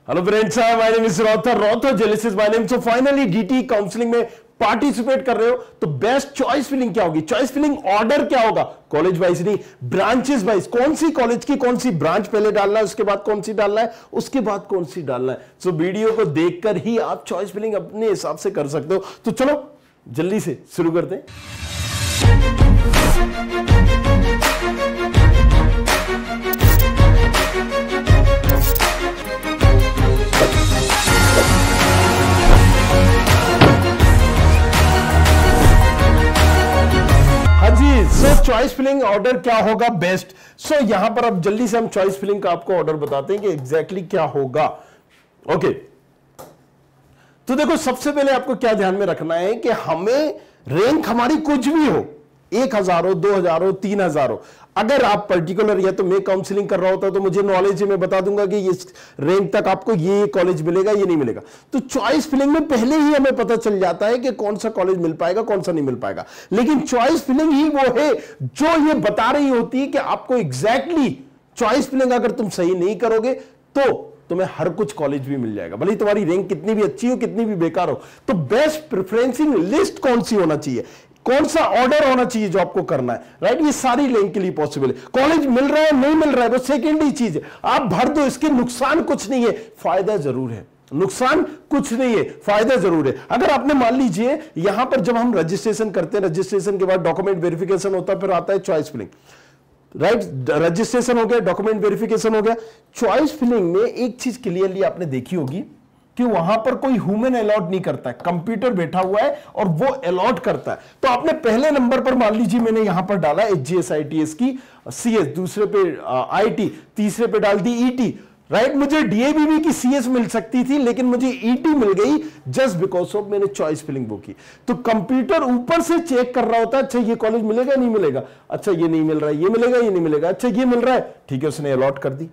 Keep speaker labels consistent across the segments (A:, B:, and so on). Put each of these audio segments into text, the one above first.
A: Hello friends, my name is रॉथर जेलिसिस my name. So finally DT counselling में participate कर रहे हो तो बेस्ट चॉइस फिलिंग क्या होगी? चॉइस फिलिंग ऑर्डर क्या होगा? कॉलेज वाइज नहीं, ब्रांचेस वाइज। कौन सी कॉलेज की कौन सी ब्रांच पहले डालना है, उसके बाद कौन सी डालना है, उसके बाद कौन सी डालना है। सो वीडियो को देखकर ही आप चॉइस फिलिंग अपने हिसाब से कर सकते हो। तो चलो जल्दी से शुरू करते हैं। सो चॉइस फिलिंग ऑर्डर क्या होगा बेस्ट? सो यहां पर अब जल्दी से हम चॉइस फिलिंग का आपको ऑर्डर बताते हैं कि एग्जैक्टली क्या होगा। ओके, तो देखो सबसे पहले आपको क्या ध्यान में रखना है कि हमें रैंक हमारी कुछ भी हो, 1000 हो, 2000 हो, 3000 हो। अगर आप पर्टिकुलर या तो मैं काउंसलिंग कर रहा होता तो मुझे नॉलेज है, मैं बता दूंगा कि इस रैंक तक आपको ये कॉलेज मिलेगा, ये नहीं मिलेगा। तो चॉइस फिलिंग में पहले ही हमें पता चल जाता है कि कौन सा कॉलेज मिल पाएगा, कौन सा नहीं मिल पाएगा। लेकिन चॉइस फिलिंग ही वो है जो ये बता रही होती है कि आपको एग्जैक्टली चॉइस फिलिंग अगर तुम सही नहीं करोगे तो तुम्हें हर कुछ कॉलेज भी मिल जाएगा, भले तुम्हारी रैंक कितनी भी अच्छी हो, कितनी भी बेकार हो। तो बेस्ट प्रेफरेंसिंग लिस्ट कौन सी होना चाहिए, कौन सा ऑर्डर होना चाहिए जो आपको करना है, राइट? ये सारी रैंक के लिए पॉसिबल है। कॉलेज मिल रहा है नहीं मिल रहा है वो सेकेंडरी चीज है, आप भर दो, इसके नुकसान कुछ नहीं है, फायदा जरूर है। नुकसान कुछ नहीं है, फायदा जरूर है। अगर आपने मान लीजिए यहां पर जब हम रजिस्ट्रेशन करते हैं, रजिस्ट्रेशन के बाद डॉक्यूमेंट वेरिफिकेशन होता है, फिर आता है चॉइस फिलिंग, राइट? रजिस्ट्रेशन हो गया, डॉक्यूमेंट वेरिफिकेशन हो गया। चॉइस फिलिंग में एक चीज क्लियरली आपने देखी होगी कि वहां पर कोई ह्यूमन अलॉट नहीं करता है, कंप्यूटर बैठा हुआ है और वो अलॉट करता है। तो आपने पहले नंबर पर मान लीजिए मैंने यहां पर डाला एचजीएस आईटीएस की सीएस, दूसरे पे आईटी, तीसरे पे डाल दी ईटी, राइट? मुझे डीएबीबी की सीएस मिल सकती थी लेकिन मुझे ईटी मिल गई जस्ट बिकॉज ऑफ मैंने चॉइस फिलिंग वो की। तो कंप्यूटर ऊपर से चेक कर रहा होता है, अच्छा ये कॉलेज मिलेगा नहीं मिलेगा, अच्छा ये नहीं मिल रहा है, ये मिलेगा ये नहीं मिलेगा, अच्छा ये मिल रहा है, ठीक है, उसने अलॉट कर दी।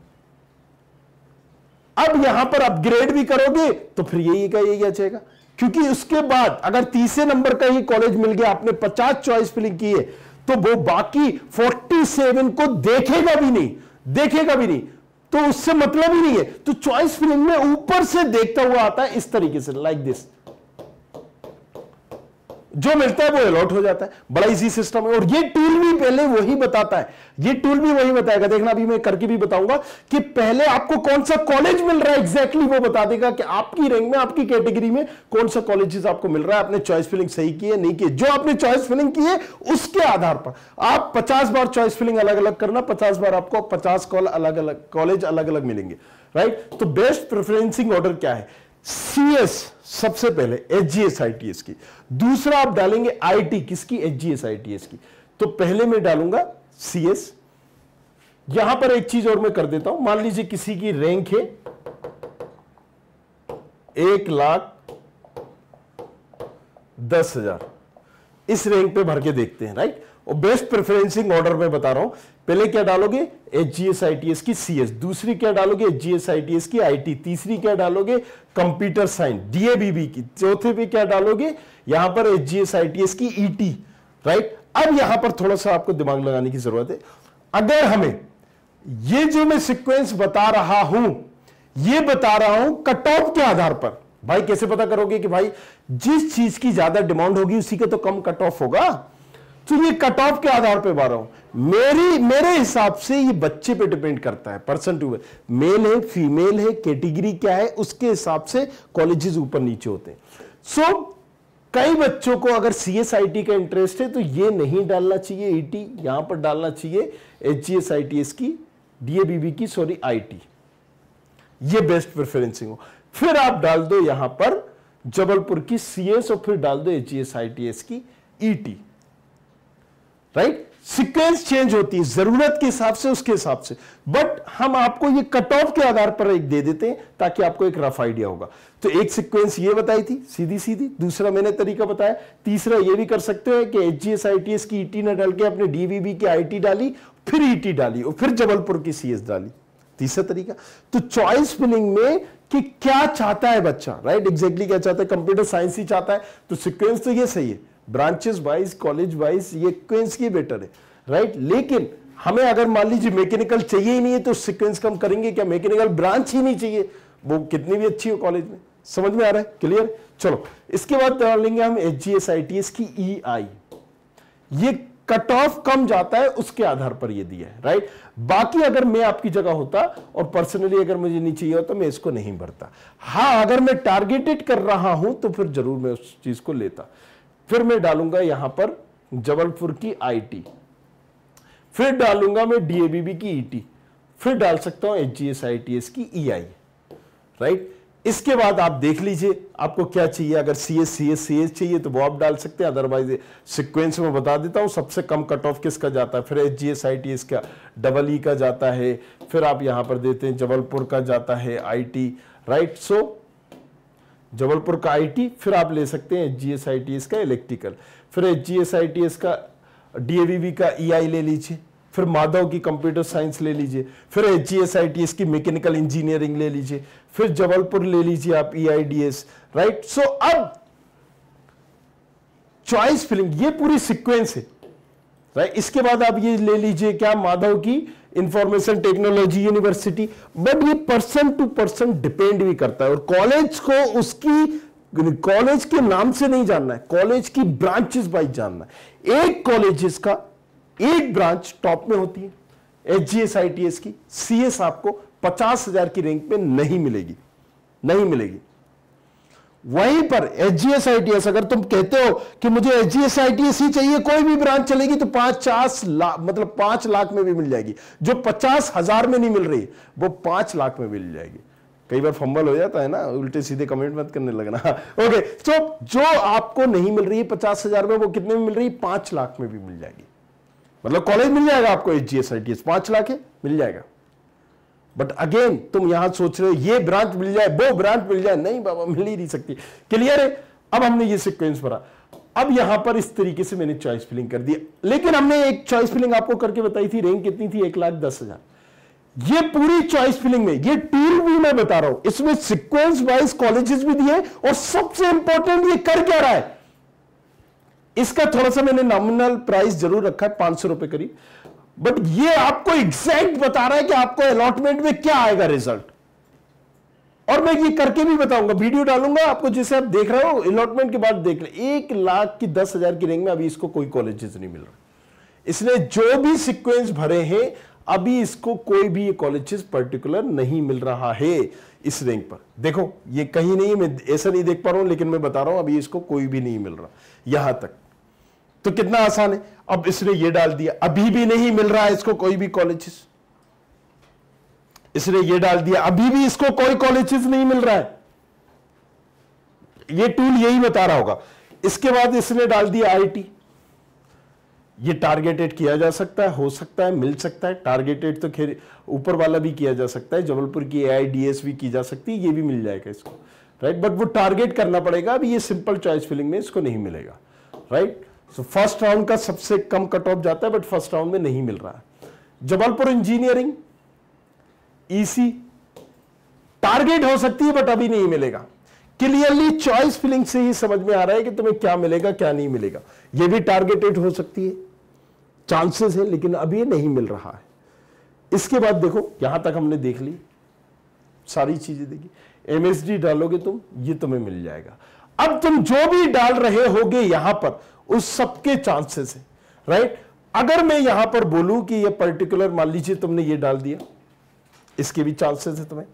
A: अब यहां पर अपग्रेड भी करोगे तो फिर यही का यही आ जाएगा, क्योंकि उसके बाद अगर तीसरे नंबर का ही कॉलेज मिल गया, आपने 50 चॉइस फिलिंग की है, तो वो बाकी 47 को देखेगा भी नहीं, देखेगा भी नहीं, तो उससे मतलब ही नहीं है। तो चॉइस फिलिंग में ऊपर से देखता हुआ आता है इस तरीके से, लाइक दिस, जो मिलता है वो अलॉट हो जाता है। बड़ा इजी सिस्टम है और ये टूल भी पहले वही बताता है, ये टूल भी वही बताएगा। देखना अभी मैं करके भी बताऊंगा कि पहले आपको कौन सा कॉलेज मिल रहा है, एग्जैक्टली वो बता देगा कि आपकी रैंक में, आपकी कैटेगरी में कौन सा कॉलेजेस आपको मिल रहा है। आपने चॉइस फिलिंग सही की है नहीं की, जो आपने चॉइस फिलिंग की है उसके आधार पर आप 50 बार चॉइस फिलिंग अलग अलग करना, 50 बार आपको 50 अलग अलग कॉलेज अलग अलग मिलेंगे, राइट? तो बेस्ट प्रेफरेंसिंग ऑर्डर क्या है? सीएस सबसे पहले एचजीएस आईटीएस की, दूसरा आप डालेंगे आईटी किसकी? एचजीएस आईटीएस की। तो पहले मैं डालूंगा सीएस। यहां पर एक चीज और मैं कर देता हूं, मान लीजिए किसी की रैंक है 1,10,000, इस रैंक पे भर के देखते हैं, राइट? और बेस्ट प्रेफरेंसिंग ऑर्डर में बता रहा हूं, पहले क्या डालोगे? एचजीएस आईटीएस की सीएस, दूसरी क्या डालोगे? एचजीएस आईटीएस की आईटी, तीसरी क्या डालोगे? कंप्यूटर साइंस डीएबीबी की, चौथे पे क्या डालोगे? यहां पर एचजीएस आईटीएस की ईटी, राइट? अब यहां पर थोड़ा सा आपको दिमाग लगाने की जरूरत है। अगर हमें ये जो मैं सीक्वेंस बता रहा हूं, ये बता रहा हूं कट ऑफ के आधार पर, भाई कैसे पता करोगे कि भाई जिस चीज की ज्यादा डिमांड होगी उसी का तो कम कट ऑफ होगा? तो ये कट ऑफ के आधार पे बता रहा हूं। मेरे हिसाब से ये बच्चे पे डिपेंड करता है, पर्सन टू मेल है, फीमेल है, कैटेगरी क्या है, उसके हिसाब से कॉलेजेस ऊपर नीचे होते हैं। सो कई बच्चों को अगर सीएसआईटी का इंटरेस्ट है तो ये नहीं डालना चाहिए ईटी, यहां पर डालना चाहिए एचजीएस आईटीएस की, डीएबीबी की, सॉरी आईटी। ये बेस्ट प्रेफरेंसिंग हो। फिर आप डाल दो यहां पर जबलपुर की सीएस और फिर डाल दो एचजीएस आईटीएस की ईटी, राइट? सीक्वेंस चेंज होती है जरूरत के हिसाब से, उसके हिसाब से, बट हम आपको ये कट ऑफ के आधार पर एक दे देते हैं ताकि आपको एक रफ आइडिया होगा। तो एक सीक्वेंस ये बताई थी सीधी सीधी, दूसरा मैंने तरीका बताया, तीसरा ये भी कर सकते हो कि एचजीएस आईटीएस की ईटी न डाल के अपने डीवीबी की आईटी डाली, फिर ईटी डाली और फिर जबलपुर की सीएस डाली, तीसरा तरीका। तो चॉइस फिलिंग में कि क्या चाहता है बच्चा, राइट? एग्जैक्टली क्या चाहता है, कंप्यूटर साइंस ही चाहता है तो सीक्वेंस तो ये सही है, ब्रांचेस वाइज, कॉलेज वाइज, ये सीक्वेंस की बेटर है, राइट? लेकिन हमें अगर मान लीजिए मैकेनिकल चाहिए ही नहीं है तो सीक्वेंस कम करेंगे क्या? मैकेनिकल ब्रांच ही नहीं चाहिए, वो कितनी भी अच्छी हो कॉलेज में। समझ में आ रहा है? क्लियर? चलो इसके बाद डालेंगे हम HGS ITS की EI। ये कट ऑफ कम जाता है उसके आधार पर ये दिया है, राइट। बाकी अगर मैं आपकी जगह होता और पर्सनली अगर मुझे नहीं चाहिए होता मैं इसको नहीं भरता। हाँ, अगर मैं टारगेटेड कर रहा हूं तो फिर जरूर मैं उस चीज को लेता। फिर मैं डालूंगा यहां पर जबलपुर की IT, फिर डालूंगा मैं DABB की ET, फिर डाल सकता हूं HGS ITS की EI, राइट। इसके बाद आप देख लीजिए आपको क्या चाहिए। अगर CS चाहिए तो वो आप डाल सकते हैं, अदरवाइज सीक्वेंस में बता देता हूं सबसे कम कट ऑफ किसका जाता है। फिर HGS ITS का EE का जाता है, फिर आप यहां पर देते हैं जबलपुर का जाता है IT, राइट। सो जबलपुर का IT, फिर आप ले सकते हैं HGS ITS का इलेक्ट्रिकल, फिर HGS ITS का DABB का EI ले लीजिए, फिर माधव की कंप्यूटर साइंस ले लीजिए, फिर HGS ITS की मैकेनिकल इंजीनियरिंग ले लीजिए, फिर जबलपुर ले लीजिए आप EIDS, राइट। सो अब चॉइस फिलिंग ये पूरी सीक्वेंस है, राइट। इसके बाद आप ये ले लीजिए क्या, माधव की इंफॉर्मेशन टेक्नोलॉजी यूनिवर्सिटी। बट ये पर्सन टू पर्सन डिपेंड भी करता है, और कॉलेज को उसकी कॉलेज के नाम से नहीं जानना है, कॉलेज की ब्रांचेस वाइज जानना है। एक कॉलेजेस का एक ब्रांच टॉप में होती है HGS ITS की, CS आपको 50,000 की रैंक पे नहीं मिलेगी, नहीं मिलेगी। वहीं पर HGS ITS अगर तुम कहते हो कि मुझे HGS ITS ही चाहिए, कोई भी ब्रांच चलेगी तो 50 लाख, मतलब 5 लाख में भी मिल जाएगी। जो 50,000 में नहीं मिल रही वो 5 लाख में मिल जाएगी। कई बार फंबल हो जाता है ना, उल्टे सीधे कमेंट मत करने लगना। ओके, तो जो आपको नहीं मिल रही है 50,000 में, वो कितने में मिल रही है? 5 लाख में भी मिल जाएगी। मतलब कॉलेज मिल जाएगा आपको HGS ITS, 5 लाख है, मिल जाएगा। बट अगेन तुम यहां सोच रहे हो ये ब्रांच मिल जाए, वो ब्रांच मिल जाए, नहीं बाबा, मिल ही नहीं सकती। क्लियर है? अब हमने ये सीक्वेंस भरा। अब यहां पर इस तरीके से मैंने चॉइस फिलिंग कर दी, लेकिन हमने एक चॉइस फिलिंग आपको करके बताई थी, रैंक कितनी थी? 1,10,000। ये पूरी चॉइस फिलिंग में ये टूल भी मैं बता रहा हूं, इसमें सीक्वेंस वाइज कॉलेजेस भी दिए, और सबसे इंपॉर्टेंट ये कर क्या रहा है, इसका थोड़ा सा मैंने नॉमिनल प्राइस जरूर रखा है 500 रुपए करीब, बट ये आपको एग्जैक्ट बता रहा है कि आपको अलॉटमेंट में क्या आएगा रिजल्ट। और मैं ये करके भी बताऊंगा, वीडियो डालूंगा आपको, जैसे आप देख रहे हो अलॉटमेंट के बाद देख ले। 1,10,000 की रैंक में अभी इसको कोई कॉलेजेस नहीं मिल रहा, इसलिए जो भी सीक्वेंस भरे हैं अभी इसको कोई भी कॉलेजेस पर्टिकुलर नहीं मिल रहा है इस रैंक पर। देखो ये कहीं नहीं, मैं ऐसा नहीं देख पा रहा हूं, लेकिन मैं बता रहा हूं अभी इसको कोई भी नहीं मिल रहा यहां तक। तो कितना आसान है। अब इसने ये डाल दिया, अभी भी नहीं मिल रहा है इसको कोई भी कॉलेजेस, इसने ये डाल दिया, अभी भी इसको कोई कॉलेजेस नहीं मिल रहा है। ये टूल यही बता रहा होगा। इसके बाद इसने डाल दिया IT, ये टारगेटेड किया जा सकता है, हो सकता है, मिल सकता है। टारगेटेड तो खैर ऊपर वाला भी किया जा सकता है, जबलपुर की AIDS भी की जा सकती है, ये भी मिल जाएगा इसको, राइट। बट वो टारगेट करना पड़ेगा, अभी ये सिंपल चॉइस फिलिंग में इसको नहीं मिलेगा, राइट। सो फर्स्ट राउंड का सबसे कम कट ऑफ जाता है, बट फर्स्ट राउंड में नहीं मिल रहा है। जबलपुर इंजीनियरिंग EC टारगेट हो सकती है, बट अभी नहीं मिलेगा। क्लियरली चॉइस फिलिंग से ही समझ में आ रहा है कि तुम्हें क्या मिलेगा क्या नहीं मिलेगा। ये भी टारगेटेड हो सकती है, चांसेस है, लेकिन अभी ये नहीं मिल रहा है। इसके बाद देखो यहां तक हमने देख ली, सारी चीजें देखी। MSD डालोगे तुम, ये तुम्हें मिल जाएगा। अब तुम जो भी डाल रहे होगे यहां पर, उस सबके चांसेस है, राइट। अगर मैं यहां पर बोलूं कि ये पर्टिकुलर, मान लीजिए तुमने ये डाल दिया, इसके भी चांसेस है तुम्हें।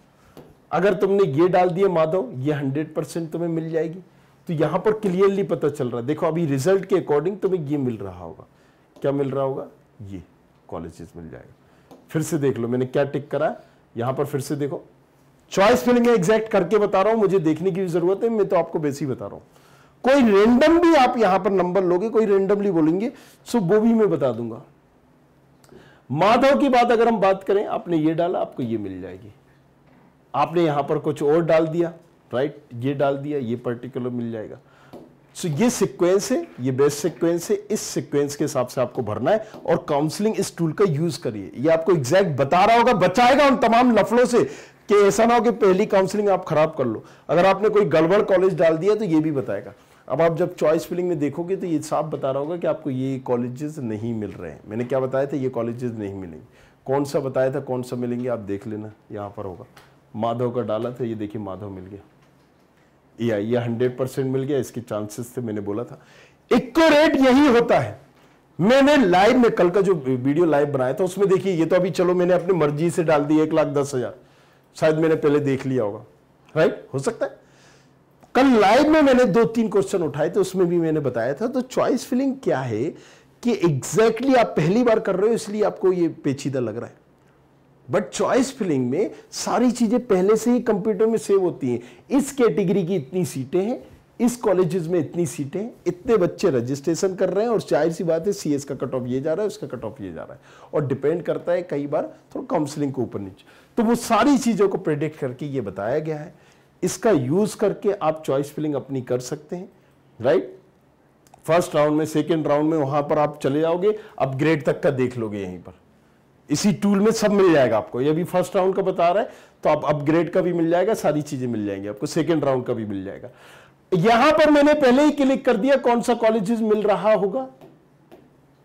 A: अगर तुमने ये डाल दिया माधव, ये 100% तुम्हें मिल जाएगी। तो यहां पर क्लियरली पता चल रहा है। देखो अभी रिजल्ट के अकॉर्डिंग तुम्हें ये मिल रहा होगा, क्या मिल रहा होगा, ये कॉलेजेस मिल जाएगा। फिर से देख लो मैंने क्या टिक करा, यहां पर फिर से देखो चॉइस फिलिंग में एग्जैक्ट करके बता रहा हूं, मुझे देखने की भी जरूरत है, मैं तो आपको बेसिक बता रहा हूं। कोई रेंडम भी आप यहां पर नंबर लोगे, कोई रेंडमली बोलेंगे, सो वो भी मैं बता दूंगा। माधव की बात अगर हम बात करें, आपने ये डाला, आपको ये मिल जाएगी। आपने यहां पर कुछ और डाल दिया, राइट, ये डाल दिया, ये पर्टिकुलर मिल जाएगा। सो ये सीक्वेंस है, ये बेस्ट सीक्वेंस है। इस सीक्वेंस के हिसाब से आपको भरना है, और काउंसलिंग इस टूल का यूज करिए। ये आपको एग्जैक्ट बता रहा होगा, बचाएगा उन तमाम लफड़ों से कि ऐसा ना हो कि पहली काउंसलिंग आप खराब कर लो। अगर आपने कोई गड़बड़ कॉलेज डाल दिया तो ये भी बताएगा। अब आप जब चॉइस फिलिंग में देखोगे तो ये साफ बता रहा होगा कि आपको ये कॉलेजेस नहीं मिल रहे हैं। मैंने क्या बताया था, ये कॉलेजेस नहीं मिलेंगे। कौन सा बताया था, कौन सा मिलेंगे, आप देख लेना, यहां पर होगा। माधव का डाला था, ये देखिए माधव मिल गया, ये 100% मिल गया, इसके चांसेस थे, मैंने बोला था एक्यूरेट यही होता है। मैंने लाइव में कल का जो वीडियो लाइव बनाया था उसमें देखिए, ये तो अभी चलो मैंने अपनी मर्जी से डाल दी 1,10,000, शायद मैंने पहले देख लिया होगा, राइट, हो सकता है। कल लाइव में मैंने 2-3 क्वेश्चन उठाए थे, उसमें भी मैंने बताया था। तो चॉइस फिलिंग क्या है कि एग्जैक्टली आप पहली बार कर रहे हो इसलिए आपको ये पेचीदा लग रहा है, बट चॉइस फिलिंग में सारी चीजें पहले से ही कंप्यूटर में सेव होती हैं। इस कैटेगरी की इतनी सीटें हैं, इस कॉलेजेस में इतनी सीटें हैं, इतने बच्चे रजिस्ट्रेशन कर रहे हैं, और जाहिर सी बात है सीएस का कट ऑफ ये जा रहा है, उसका कट ऑफ ये जा रहा है, और डिपेंड करता है कई बार थोड़ा काउंसलिंग को ऊपर नीचे। तो वो सारी चीजों को प्रेडिक्ट करके ये बताया गया है, इसका यूज करके आप चॉइस फिलिंग अपनी कर सकते हैं, राइट। फर्स्ट राउंड में, सेकेंड राउंड में, वहां पर आप चले जाओगे, अपग्रेड तक का देख लोगे, यहीं पर इसी टूल में सब मिल जाएगा आपको। ये भी फर्स्ट राउंड का बता रहा है, तो आप अपग्रेड का भी मिल जाएगा, सारी चीजें मिल जाएंगी आपको, सेकेंड राउंड का भी मिल जाएगा। यहां पर मैंने पहले ही क्लिक कर दिया कौन सा कॉलेजेस मिल रहा होगा,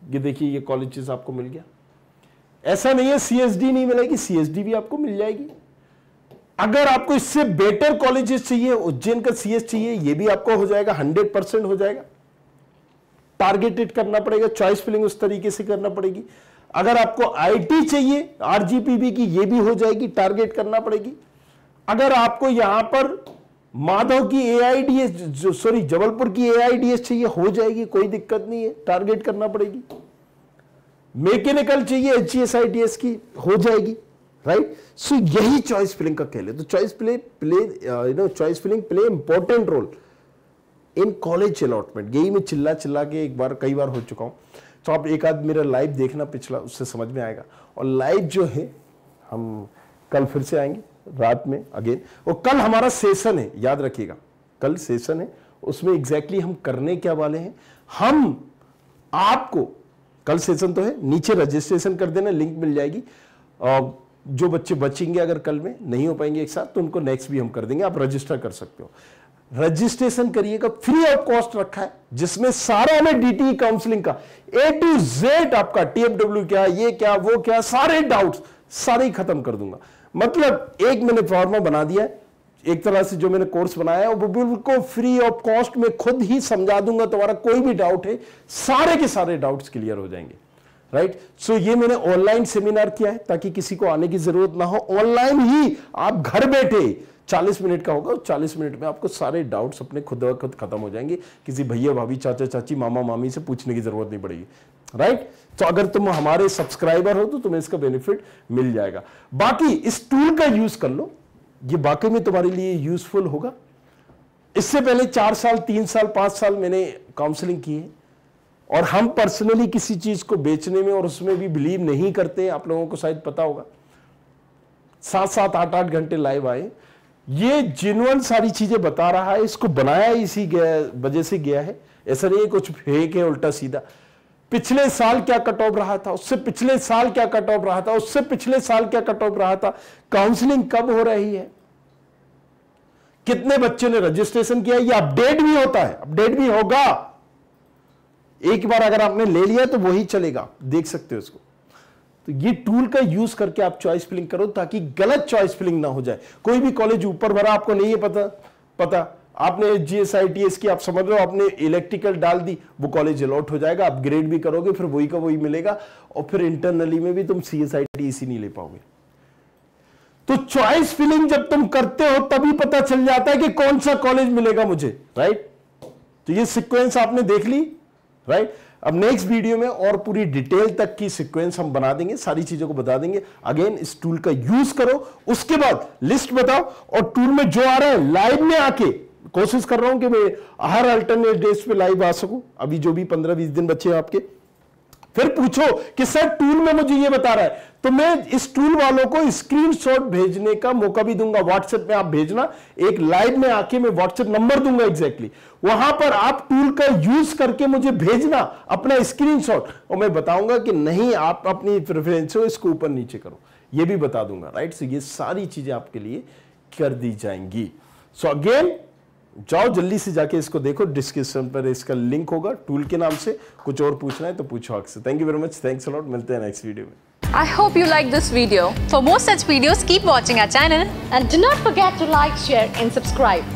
A: ये देखिए ये कॉलेजेस आपको मिल गया। ऐसा नहीं है सीएसडी नहीं मिलेगी, सीएसडी भी आपको मिल जाएगी। अगर आपको इससे बेटर कॉलेजेस चाहिए, उज्जैन का सीएस चाहिए, ये भी आपको हो जाएगा, 100% हो जाएगा। टारगेटेड करना पड़ेगा, चॉइस फिलिंग उस तरीके से करना पड़ेगी। अगर आपको आईटी चाहिए आरजीपीबी की, ये भी हो जाएगी, टारगेट करना पड़ेगी। अगर आपको यहां पर माधव की एआईडीएस, जबलपुर की एआईडीएस चाहिए, हो जाएगी, कोई दिक्कत नहीं है, टारगेट करना पड़ेगी। मैकेनिकल चाहिए एचजीएसआईटीएस की, हो जाएगी, राइट। सो यही चॉइस फिलिंग का खेल है। तो choice choice filling play important role in college allotment. यही मैं चिल्ला चिल्ला के कई बार हो चुका हूं, तो आप एक आध मेरा लाइव देखना पिछला, उससे समझ में आएगा। और लाइव जो है हम कल फिर से आएंगे रात में अगेन, और कल हमारा सेशन है, याद रखिएगा, कल सेशन है, उसमें एग्जैक्टली हम करने क्या वाले हैं। हम आपको कल सेशन तो है, नीचे रजिस्ट्रेशन कर देना, लिंक मिल जाएगी। और जो बच्चे बचेंगे अगर कल में नहीं हो पाएंगे एक साथ, तो उनको नेक्स्ट भी हम कर देंगे, आप रजिस्टर कर सकते हो। रजिस्ट्रेशन करिएगा, फ्री ऑफ कॉस्ट रखा है, जिसमें सारा में डीटी काउंसलिंग का A to Z आपका टीएफडब्ल्यू क्या, ये क्या, वो क्या, सारे डाउट्स सारे ही खत्म कर दूंगा। मतलब एक मैंने फॉर्मा बना दिया है, एक तरह से जो मैंने कोर्स बनाया है वो बिल्कुल फ्री ऑफ कॉस्ट में खुद ही समझा दूंगा। तुम्हारा कोई भी डाउट है, सारे के सारे डाउट्स क्लियर हो जाएंगे, राइट। सो ये मैंने ऑनलाइन सेमिनार किया है ताकि किसी को आने की जरूरत ना हो। ऑनलाइन ही आप घर बैठे 40 मिनट का होगा, 40 मिनट में आपको सारे डाउट्स अपने खुद ब खुद खत्म हो जाएंगे। किसी भैया भाभी चाचा चाची मामा मामी से पूछने की जरूरत नहीं पड़ेगी, राइट। तो अगर तुम हमारे सब्सक्राइबर हो तो तुम्हें इसका बेनिफिट मिल जाएगा। बाकी इस टूल का यूज कर लो, ये वाकई में तुम्हारे लिए यूजफुल होगा। इससे पहले 4 साल 3 साल 5 साल मैंने काउंसलिंग की है, और हम पर्सनली किसी चीज को बेचने में और उसमें भी बिलीव नहीं करते। आप लोगों को शायद पता होगा, 7-7 8-8 घंटे लाइव आए, ये जिन्वन सारी चीजें बता रहा है। इसको बनाया इसी वजह से गया है, ऐसा नहीं है कुछ फेक है उल्टा सीधा। पिछले साल क्या कट ऑफ रहा था, उससे पिछले साल क्या कट ऑफ रहा था, उससे पिछले साल क्या कट ऑफ रहा था, काउंसलिंग कब हो रही है, कितने बच्चे ने रजिस्ट्रेशन किया, ये अपडेट भी होता है, अपडेट भी होगा। एक बार अगर आपने ले लिया तो वही चलेगा, देख सकते हो इसको। तो ये टूल का यूज करके आप चॉइस फिलिंग करो ताकि गलत चॉइस फिलिंग ना हो जाए। कोई भी कॉलेज ऊपर भरा, आपको नहीं है पता आपने एचजीएसआईटीएस की, आप समझ लो आपने इलेक्ट्रिकल डाल दी, वो कॉलेज अलॉट हो जाएगा, अपग्रेड भी करोगे फिर वही का वही मिलेगा, और फिर इंटरनली में भी तुम सीएसआईटीएस नहीं ले पाओगे। तो चॉइस फिलिंग जब तुम करते हो तभी पता चल जाता है कि कौन सा कॉलेज मिलेगा मुझे, राइट। तो ये सीक्वेंस आपने देख ली, राइट। अब नेक्स्ट वीडियो में और पूरी डिटेल तक की सीक्वेंस हम बना देंगे, सारी चीजों को बता देंगे। अगेन इस टूल का यूज करो, उसके बाद लिस्ट बताओ, और टूल में जो आ रहा है लाइव में आके, कोशिश कर रहा हूं कि मैं हर अल्टरनेट डेज पे लाइव आ सकूं। अभी जो भी 15-20 दिन बचे हैं आपके, फिर पूछो कि सर टूल में मुझे ये बता रहा है, तो मैं इस टूल वालों को स्क्रीनशॉट भेजने का मौका भी दूंगा। व्हाट्सएप में आप भेजना, एक लाइव में आके मैं व्हाट्सएप नंबर दूंगा एग्जैक्टली, वहां पर आप टूल का यूज करके मुझे भेजना अपना स्क्रीनशॉट, और मैं बताऊंगा कि नहीं आप अपनी प्रेफरेंस हो इसको ऊपर नीचे करो, ये भी बता दूंगा, राइट। सो ये सारी चीजें आपके लिए कर दी जाएंगी। सो अगेन जाओ जल्दी से जाके इसको देखो, डिस्क्रिप्शन पर इसका लिंक होगा टूल के नाम से। कुछ और पूछना है तो पूछो अक्सर। Thank you very much, thanks a lot, मिलते हैं नेक्स्ट वीडियो में।
B: I hope you like this video. For more such videos, keep watching our channel.
C: And do not forget to like, share and subscribe.